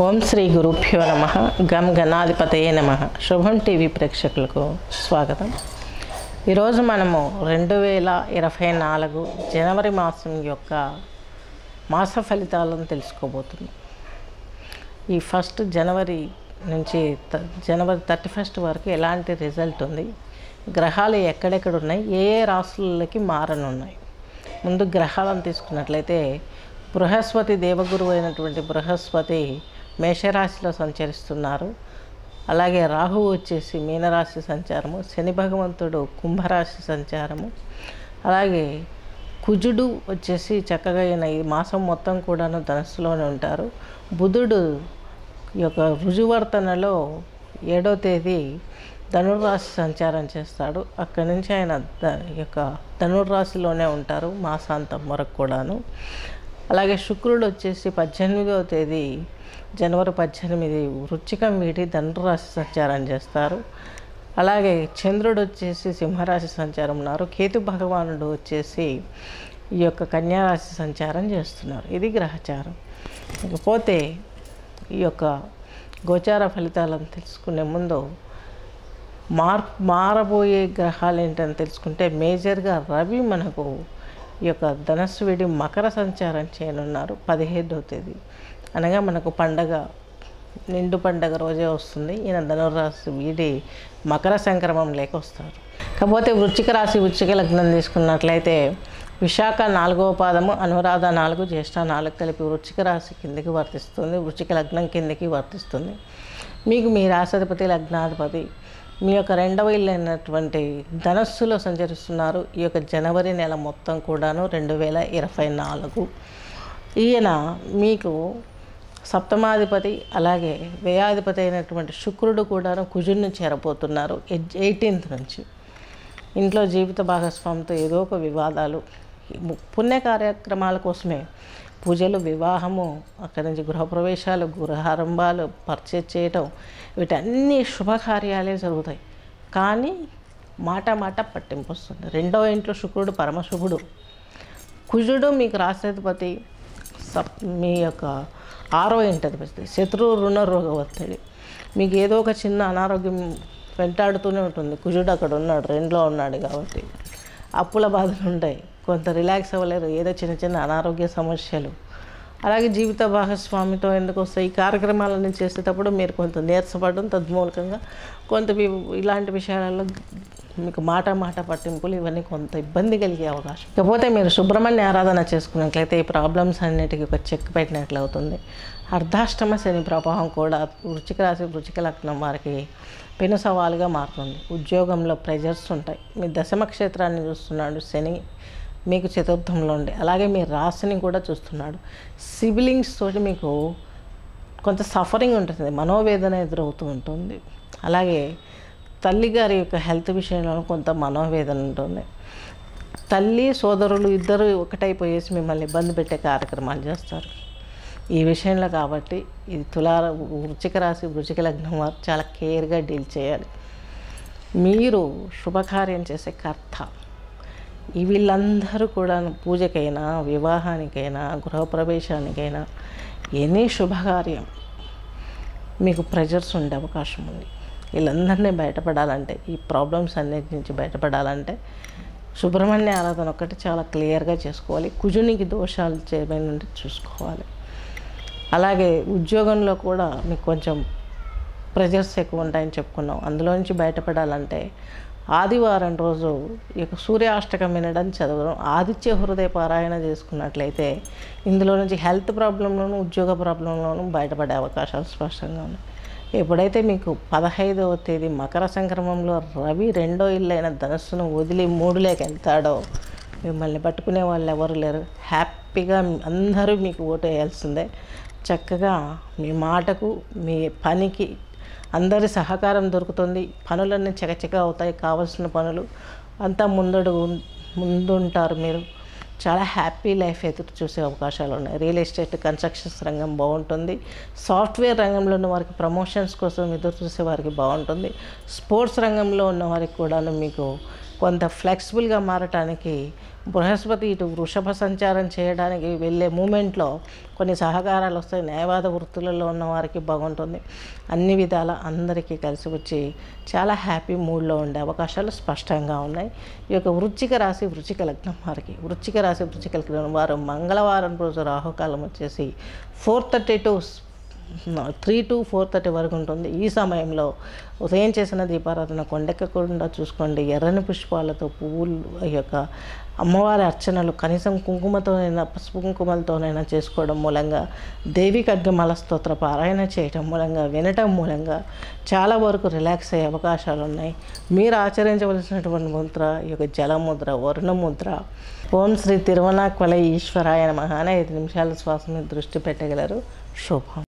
ఓం శ్రీ గురుభ్యో నమః. గం గణాధిపతయే నమః. శుభం టీవీ ప్రేక్షకులకు స్వాగతం. ఈరోజు మనము 2024 జనవరి మాసం యొక్క మాస ఫలితాలను తెలుసుకోబోతున్నాం. ఈ ఫస్ట్ జనవరి నుంచి జనవరి 31 వరకు ఎలాంటి రిజల్ట్ ఉంది, గ్రహాలు ఎక్కడెక్కడ ఉన్నాయి, ఏ ఏ రాశులకి మారనున్నాయి. ముందు గ్రహాలను తీసుకున్నట్లయితే బృహస్పతి దేవగురువు అయినటువంటి బృహస్పతి మేషరాశిలో సంచరిస్తున్నారు. అలాగే రాహువు వచ్చేసి మీనరాశి సంచారము, శని భగవంతుడు కుంభరాశి సంచారము, అలాగే కుజుడు వచ్చేసి చక్కగా ఈ మాసం మొత్తం కూడాను ధనుస్సులోనే ఉంటారు. బుధుడు యొక్క రుజువర్తనలో 7వ తేదీ ధనుర్రాశి సంచారం చేస్తాడు. అక్కడి నుంచి ఆయన యొక్క ధనుర్రాశిలోనే ఉంటారు మాసాంతం వరకు కూడాను. అలాగే శుక్రుడు వచ్చేసి 18వ తేదీ జనవరి 18 వృశ్చికం వీడి ధనుర్రాశి సంచారం చేస్తారు. అలాగే చంద్రుడు వచ్చేసి సింహరాశి సంచారం ఉన్నారు. కేతు భగవానుడు వచ్చేసి ఈ యొక్క కన్యారాశి సంచారం చేస్తున్నారు. ఇది గ్రహచారం. ఇకపోతే ఈ యొక్క గోచార ఫలితాలను తెలుసుకునే ముందు మారబోయే గ్రహాలు ఏంటని తెలుసుకుంటే మేజర్గా రవి మనకు ఈ యొక్క ధనస్సు వీడి మకర సంచారం చేయనున్నారు 15వ తేదీ. అనగా మనకు పండగ నిండు పండగ రోజే వస్తుంది. ఈయన ధనుర్రాశి వీడి మకర సంక్రమం లేక వస్తారు. కాకపోతే వృశ్చిక రాశి వృశ్చిక లగ్నం తీసుకున్నట్లయితే విశాఖ 4వ పాదము, అనురాధ 4, జ్యేష్ఠ 4 కలిపి వృశ్చిక రాశి కిందికి వర్తిస్తుంది, వృశ్చిక లగ్నం కిందికి వర్తిస్తుంది. మీకు మీ రాశాధిపతి లగ్నాధిపతి మీ యొక్క 2వ ఇల్లు అయినటువంటి ధనస్సులో సంచరిస్తున్నారు. ఈ యొక్క జనవరి నెల మొత్తం కూడాను 2024. ఈయన మీకు సప్తమాధిపతి అలాగే వ్యయాధిపతి అయినటువంటి శుక్రుడు కూడాను కుజుడిని చేరబోతున్నారు 18th నుంచి. ఇంట్లో జీవిత భాగస్వామితో ఏదో ఒక వివాదాలు, పుణ్య కార్యక్రమాల కోసమే పూజలు, వివాహము, అక్కడి నుంచి గృహప్రవేశాలు, గృహారంభాలు, పర్చేజ్ చేయటం, వీటన్ని శుభకార్యాలే జరుగుతాయి. కానీ మాట పట్టింపు వస్తుంది. 2వ ఇంట్లో శుక్రుడు పరమశుభుడు. కుజుడు మీకు రాశాధిపతి, మీ యొక్క 6వ ఇంటి అధిపతి, శత్రు రుణ రోగ ఒత్తిడి, మీకు ఏదో ఒక చిన్న అనారోగ్యం వెంటాడుతూనే ఉంటుంది. కుజుడు అక్కడ ఉన్నాడు, 2లో ఉన్నాడు కాబట్టి అప్పుల బాధలు ఉంటాయి, కొంత రిలాక్స్ అవ్వలేరు, ఏదో చిన్న అనారోగ్య సమస్యలు. అలాగే జీవిత భాగస్వామితో ఎందుకు వస్తాయి, ఈ కార్యక్రమాలను చేసేటప్పుడు మీరు కొంత నీరసపడడం, తద్మూలకంగా కొంత ఇలాంటి విషయాలలో మీకు మాట పట్టింపులు ఇవన్నీ కొంత ఇబ్బంది కలిగే అవకాశం. ఇకపోతే మీరు సుబ్రహ్మణ్య ఆరాధన చేసుకున్నట్లయితే ఈ ప్రాబ్లమ్స్ అన్నిటికీ ఒక చెక్ పెట్టినట్లు అవుతుంది. అర్ధాష్టమ శని ప్రభావం కూడా వృశ్చిక రాశి వృశ్చిక లగ్నం వారికి పెను సవాలుగా మారుతుంది. ఉద్యోగంలో ప్రెజర్స్ ఉంటాయి. మీ దశమ క్షేత్రాన్ని చూస్తున్నాడు శని, మీకు 4థంలో ఉండి, అలాగే మీ రాశిని కూడా చూస్తున్నాడు. సిబ్లింగ్స్ తోటి మీకు కొంత సఫరింగ్ ఉంటుంది, మనోవేదన ఎదురవుతూ ఉంటుంది. అలాగే తల్లిగారి యొక్క హెల్త్ విషయంలో కొంత మనోవేదన ఉంటుంది. తల్లి సోదరులు ఇద్దరు ఒకటైపోయేసి మిమ్మల్ని ఇబ్బంది పెట్టే కార్యక్రమాలు చేస్తారు ఈ విషయంలో. కాబట్టి ఇది వృశ్చిక రాశి వృశ్చిక లగ్నం వారు చాలా కేర్గా డీల్ చేయాలి. మీరు శుభకార్యం చేసే కర్త. వీళ్ళందరూ కూడా పూజకైనా, వివాహానికైనా, గృహప్రవేశానికైనా, ఎనీ శుభకార్యం మీకు ప్రెజర్స్ ఉండే అవకాశం ఉంది. వీళ్ళందరినీ బయటపడాలంటే, ఈ ప్రాబ్లమ్స్ అన్నిటి నుంచి బయటపడాలంటే సుబ్రహ్మణ్య ఆరాధన ఒకటి చాలా క్లియర్గా చేసుకోవాలి. కుజునికి దోషాలు చేయమని చూసుకోవాలి. అలాగే ఉద్యోగంలో కూడా మీకు కొంచెం ప్రెజర్స్ ఎక్కువ ఉంటాయని చెప్పుకున్నాం. అందులో నుంచి బయటపడాలంటే ఆదివారం రోజు ఈ యొక్క సూర్యాష్టకం వినడం, చదవడం, ఆదిత్య హృదయ పారాయణ చేసుకున్నట్లయితే ఇందులో నుంచి హెల్త్ ప్రాబ్లంలోనూ ఉద్యోగ ప్రాబ్లంలోనూ బయటపడే అవకాశాలు స్పష్టంగా ఉన్నాయి. ఎప్పుడైతే మీకు 15వ తేదీ మకర సంక్రమంలో రవి 2వ ఇల్లు అయిన ధనస్సును వదిలి 3లోకి వెళ్తాడో మిమ్మల్ని పట్టుకునే వాళ్ళు ఎవరు లేరు. హ్యాపీగా అందరూ మీకు ఓటు వేయాల్సిందే. చక్కగా మీ మాటకు, మీ పనికి అందరి సహకారం దొరుకుతుంది. పనులన్నీ చకచక అవుతాయి. కావాల్సిన పనులు అంతా ముందుంటారు. మీరు చాలా హ్యాపీ లైఫ్ ఎదురు చూసే అవకాశాలు ఉన్నాయి. రియల్ ఎస్టేట్, కన్స్ట్రక్షన్స్ రంగం బాగుంటుంది. సాఫ్ట్వేర్ రంగంలో ఉన్న వారికి ప్రమోషన్స్ కోసం ఎదురు చూసే వారికి బాగుంటుంది. స్పోర్ట్స్ రంగంలో ఉన్న వారికి కూడాను మీకు కొంత ఫ్లెక్సిబుల్గా మారటానికి బృహస్పతి ఇటు వృషభ సంచారం చేయడానికి వెళ్ళే మూమెంట్లో కొన్ని సహకారాలు వస్తాయి. న్యాయవాద వృత్తులలో ఉన్న వారికి బాగుంటుంది. అన్ని విధాల అందరికీ కలిసి వచ్చి చాలా హ్యాపీ మూడ్లో ఉండే అవకాశాలు స్పష్టంగా ఉన్నాయి. ఈ యొక్క వృశ్చిక రాశి వృశ్చిక లగ్నం వారికి, వృశ్చిక రాశి వృశ్చిక లగ్నం వారు మంగళవారం రోజు రాహుకాలం వచ్చేసి 4:30 to 3 to 4:30 వరకు ఉంటుంది. ఈ సమయంలో ఉదయం చేసిన దీపారాధన కొండెక్కకుండా చూసుకోండి. ఎర్రని పుష్పాలతో పువ్వులు ఈ యొక్క అమ్మవారి అర్చనలు కనీసం కుంకుమతోనైనా పసుపు కుంకుమలతోనైనా చేసుకోవడం మూలంగా, దేవి ఖడ్గమాల స్తోత్ర పారాయణ చేయడం మూలంగా, వినటం మూలంగా చాలా వరకు రిలాక్స్ అయ్యే అవకాశాలు ఉన్నాయి. మీరు ఆచరించవలసినటువంటి ముద్ర ఈ యొక్క జలముద్ర, వరుణ ముద్ర. ఓం శ్రీ తిరువనాక్వలై ఈశ్వరాయ నమః అని 5 నిమిషాల శ్వాస మీద దృష్టి పెట్టగలరు. శుభం.